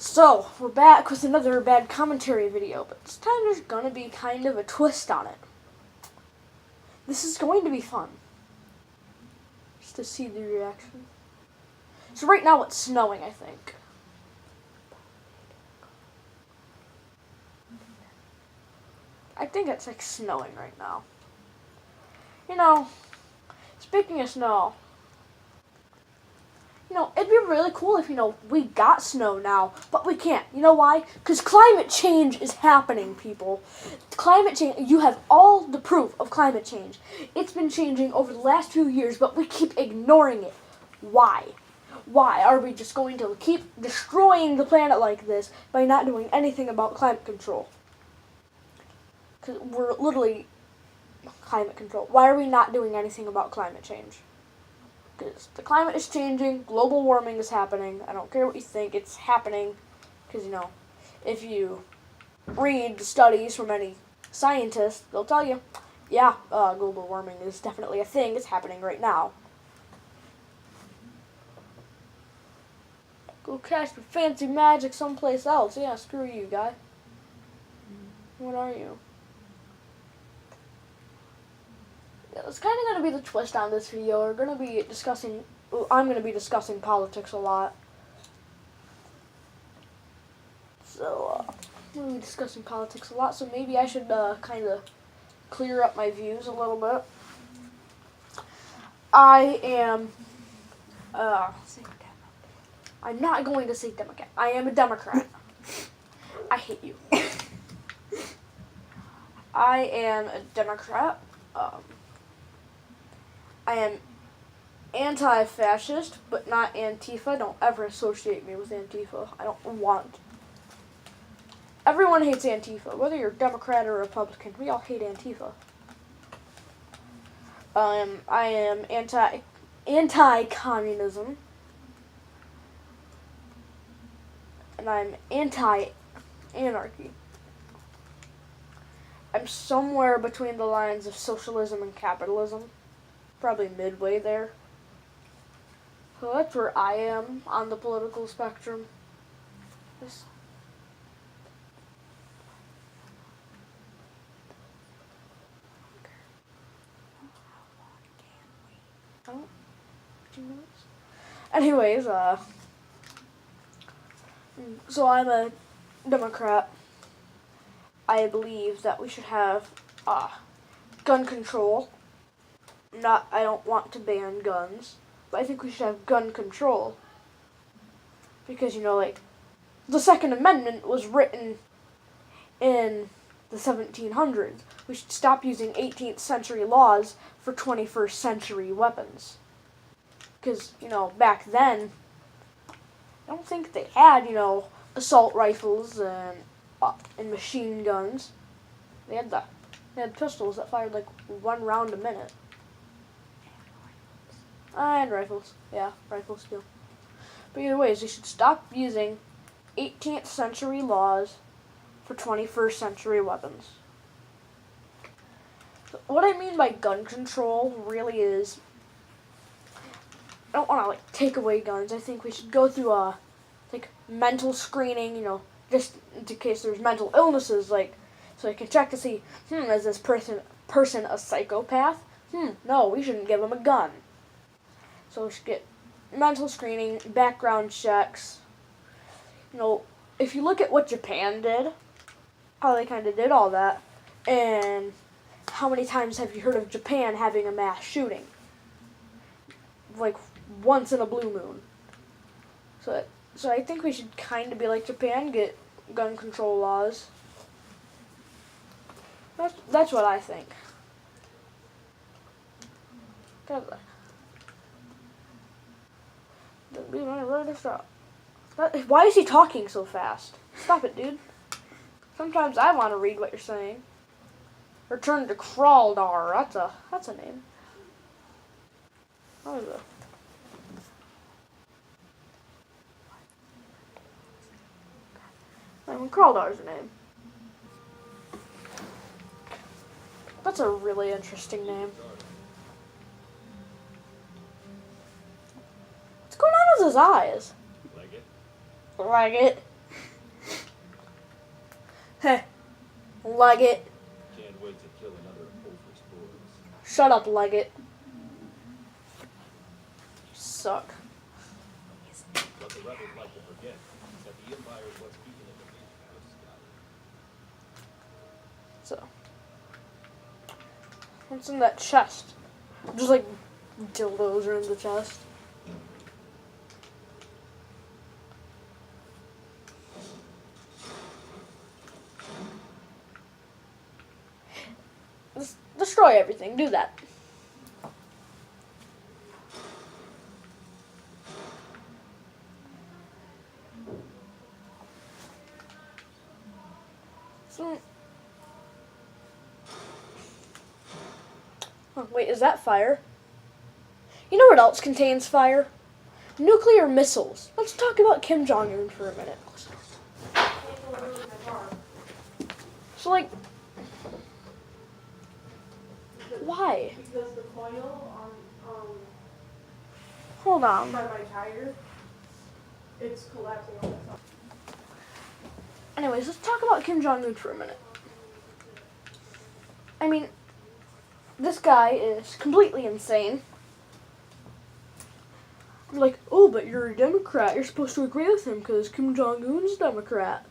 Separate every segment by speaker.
Speaker 1: So, we're back with another bad commentary video, but this time there's gonna be kind of a twist on it. This is going to be fun. Just to see the reaction. So right now it's snowing, I think. I think it's like snowing right now. You know, speaking of snow, it'd be really cool if, we got snow now, but we can't. You know why? Because climate change is happening, people. Climate change, you have all the proof of climate change. It's been changing over the last few years, but we keep ignoring it. Why? Why are we just going to keep destroying the planet like this by not doing anything about climate control? Because we're literally climate control. Why are we not doing anything about climate change? Because the climate is changing, global warming is happening. I don't care what you think, it's happening. Because, if you read the studies from any scientists, they'll tell you, yeah, global warming is definitely a thing. It's happening right now. Go cast your fancy magic someplace else. Yeah, screw you, guy. What are you? It's kind of going to be the twist on this video. I'm going to be discussing politics a lot. So, I'm going to be discussing politics a lot, so maybe I should kind of clear up my views a little bit. I'm not going to say Democrat. I am a Democrat. I hate you. I am a Democrat. I am anti-fascist, but not Antifa. Don't ever associate me with Antifa. I don't want. Everyone hates Antifa, whether you're Democrat or Republican. We all hate Antifa. I am anti-communism, and I'm anti-anarchy. I'm somewhere between the lines of socialism and capitalism. Probably midway there. So that's where I am on the political spectrum. Anyways, so I'm a Democrat. I believe that we should have gun control. I don't want to ban guns, but I think we should have gun control. Because, the Second Amendment was written in the 1700s. We should stop using 18th century laws for 21st century weapons. Because, back then, I don't think they had, assault rifles and machine guns. They had pistols that fired like one round a minute. And rifles. Yeah, rifles too. But either way, they should stop using 18th century laws for 21st century weapons. So what I mean by gun control really is, I don't want to take away guns. I think we should go through mental screening, just in case there's mental illnesses, so I can check to see, is this person a psychopath? No, we shouldn't give him a gun. So we should get mental screening, background checks. If you look at what Japan did, how they kind of did all that, and how many times have you heard of Japan having a mass shooting? Like once in a blue moon. So I think we should kind of be like Japan, get gun control laws. That's what I think. Why is he talking so fast? Stop it, dude. Sometimes I want to read what you're saying. Return to Kraldar. That's a name. What is it? Kraldar's a name. That's a really interesting name. What's going on with his eyes?
Speaker 2: Like it?
Speaker 1: Like it? Heh, Leggett.
Speaker 2: Can't wait to kill another of Ulfric's boys.
Speaker 1: Shut up, Leggett. You suck.
Speaker 2: What the rebels like to forget is that the Empire is what's keeping them from being Scotland.
Speaker 1: So, what's in that chest? Just like dildos are in the chest. Just destroy everything. Do that. So, oh, wait, is that fire? You know what else contains fire? Nuclear missiles. Let's talk about Kim Jong-un for a minute. So, like, why?
Speaker 3: Because the coil on
Speaker 1: Hold on.
Speaker 3: by my tire, it's collapsing on itself.
Speaker 1: Anyways, let's talk about Kim Jong-un for a minute. I mean, this guy is completely insane. I'm like, oh, but you're a Democrat. You're supposed to agree with him because Kim Jong-un's a Democrat.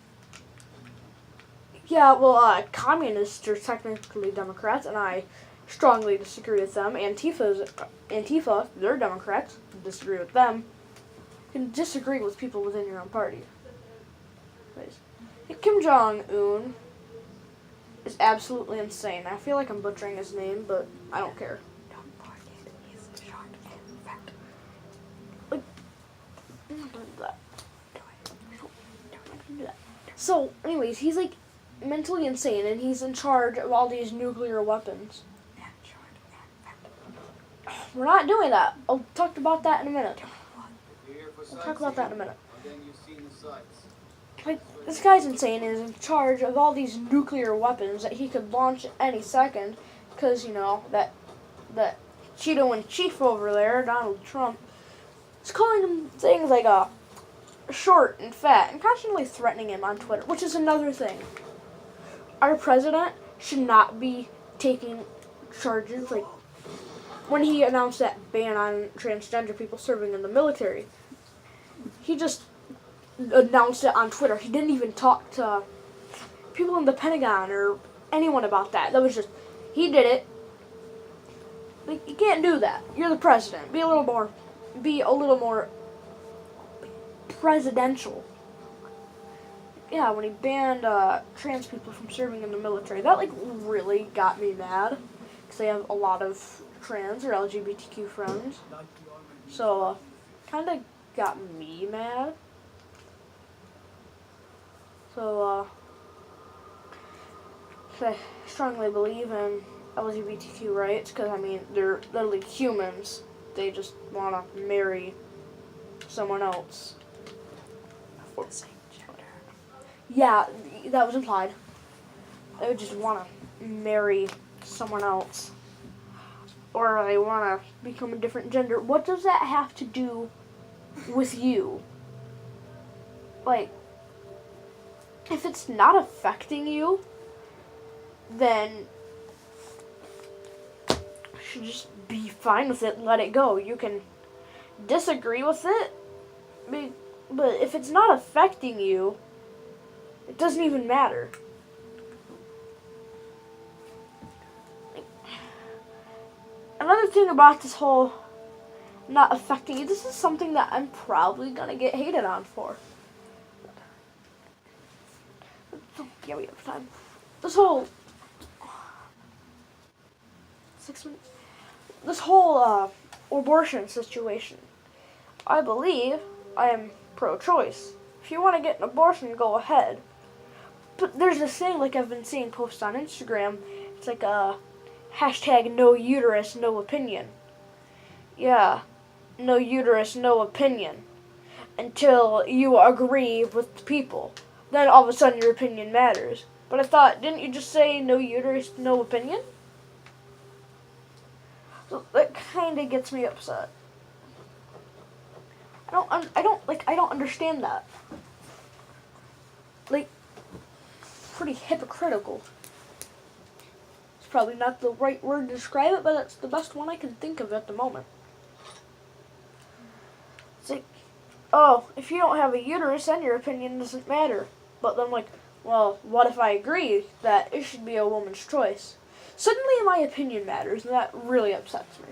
Speaker 1: Yeah, well, communists are technically Democrats, and I strongly disagree with them. Antifa, they're Democrats. Disagree with them. You can disagree with people within your own party. Anyways, Kim Jong-un is absolutely insane. I feel like I'm butchering his name, but I don't care. Like, I'm not gonna do that. I'm not gonna do that. So, anyways, he's like mentally insane, and he's in charge of all these nuclear weapons. We're not doing that. I'll talk about that in a minute. We'll talk about that in a minute. Like, this guy's insane and is in charge of all these nuclear weapons that he could launch any second because, you know, that Cheeto-in-Chief over there, Donald Trump, is calling him things like short and fat and constantly threatening him on Twitter, which is another thing. Our president should not be taking charges, like, when he announced that ban on transgender people serving in the military. He just announced it on Twitter. He didn't even talk to people in the Pentagon or anyone about that. That was just, he did it. Like, you can't do that. You're the president. Be a little more presidential. Yeah, when he banned trans people from serving in the military, that like really got me mad because I have a lot of trans or LGBTQ friends. So, kind of got me mad. So, I strongly believe in LGBTQ rights because, I mean, they're literally humans. They just want to marry someone else. Of the same gender. Yeah, that was implied. They would just want to marry someone else. Or they want to become a different gender. What does that have to do with you? Like, if it's not affecting you, then you should just be fine with it and let it go. You can disagree with it, but if it's not affecting you, it doesn't even matter. Another thing about this whole not affecting you, this is something that I'm probably going to get hated on for. Yeah, we have time. This whole 6 minutes. This whole abortion situation. I believe I am pro-choice. If you want to get an abortion, go ahead. But there's this thing, like I've been seeing posts on Instagram. It's like hashtag no uterus, no opinion. Yeah, no uterus, no opinion. Until you agree with the people. Then all of a sudden your opinion matters. But I thought, didn't you just say no uterus, no opinion? So that kind of gets me upset. I don't understand that. Like, pretty hypocritical. It's probably not the right word to describe it, but it's the best one I can think of at the moment. It's like, oh, if you don't have a uterus, then your opinion doesn't matter. But then, like, well, what if I agree that it should be a woman's choice? Suddenly my opinion matters, and that really upsets me.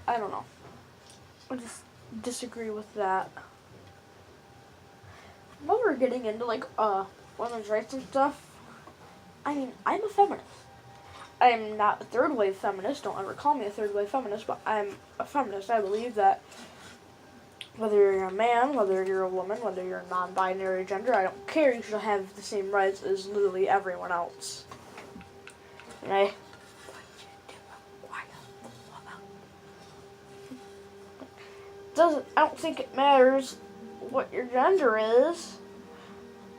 Speaker 1: I don't know. I just disagree with that. When we're getting into, like, women's rights and stuff, I mean, I'm a feminist. I'm not a third wave feminist. Don't ever call me a third wave feminist, but I'm a feminist. I believe that whether you're a man, whether you're a woman, whether you're a non-binary gender, I don't care. You should have the same rights as literally everyone else. And I don't think it matters what your gender is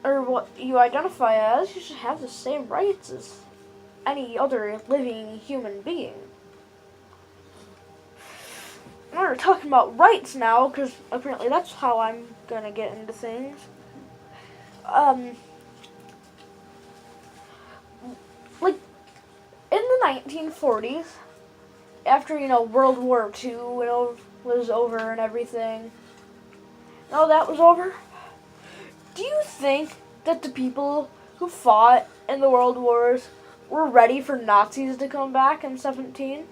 Speaker 1: or what you identify as. You should have the same rights as any other living human being. And we're talking about rights now, because apparently that's how I'm gonna get into things. Like, in the 1940s, after, World War II was over and everything, all that was over, do you think that the people who fought in the World Wars were ready for Nazis to come back in 17?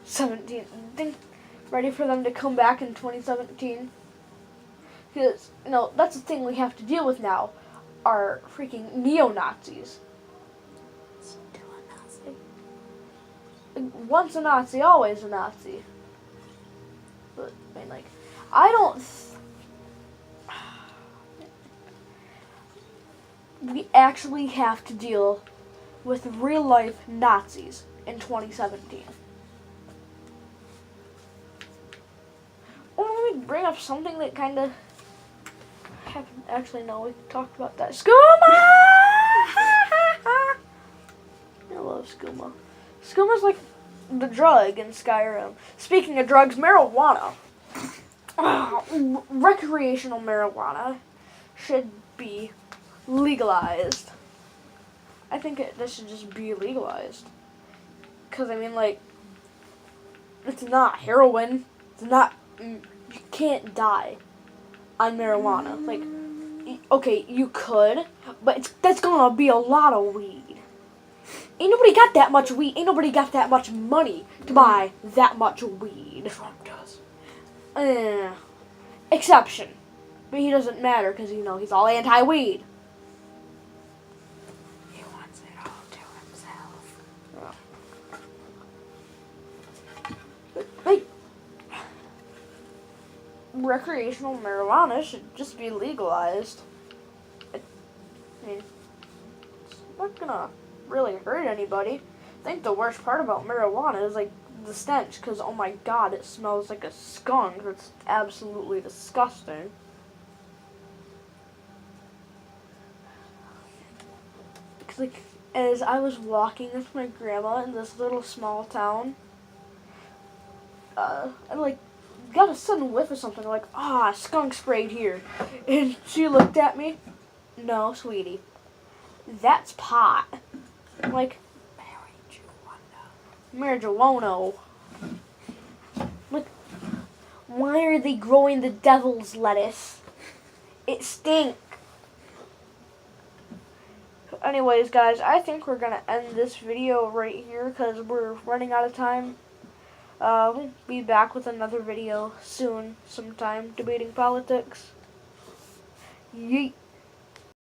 Speaker 1: Think ready for them to come back in 2017? Because, that's the thing we have to deal with now, are freaking neo-Nazis. Once a Nazi, always a Nazi. But, I mean, like, I don't... We actually have to deal with real-life Nazis in 2017. Or let me bring up something that kind of happened. Actually, no, we talked about that. Skooma! I love skooma. Skooma's like the drug in Skyrim. Speaking of drugs, marijuana. Recreational marijuana should be legalized. I think this should just be legalized. Because, I mean, like, it's not heroin. It's not, you can't die on marijuana. Like, okay, you could, but that's gonna be a lot of weed. Ain't nobody got that much weed. Ain't nobody got that much money to buy that much weed.
Speaker 4: Trump does.
Speaker 1: Exception. But he doesn't matter because, he's all anti-weed.
Speaker 4: He wants it all to himself.
Speaker 1: Like, recreational marijuana should just be legalized. I mean, it's not gonna really hurt anybody. I think the worst part about marijuana is, like, the stench, because, oh my god, it smells like a skunk. It's absolutely disgusting. Because, like, as I was walking with my grandma in this little small town, I, like, got a sudden whiff of something, like, skunk sprayed here. And she looked at me. No, sweetie. That's pot. I'm like, marijuana. Like, why are they growing the devil's lettuce? It stinks. Anyways, guys, I think we're going to end this video right here because we're running out of time. We'll be back with another video soon, sometime, debating politics. Yeet.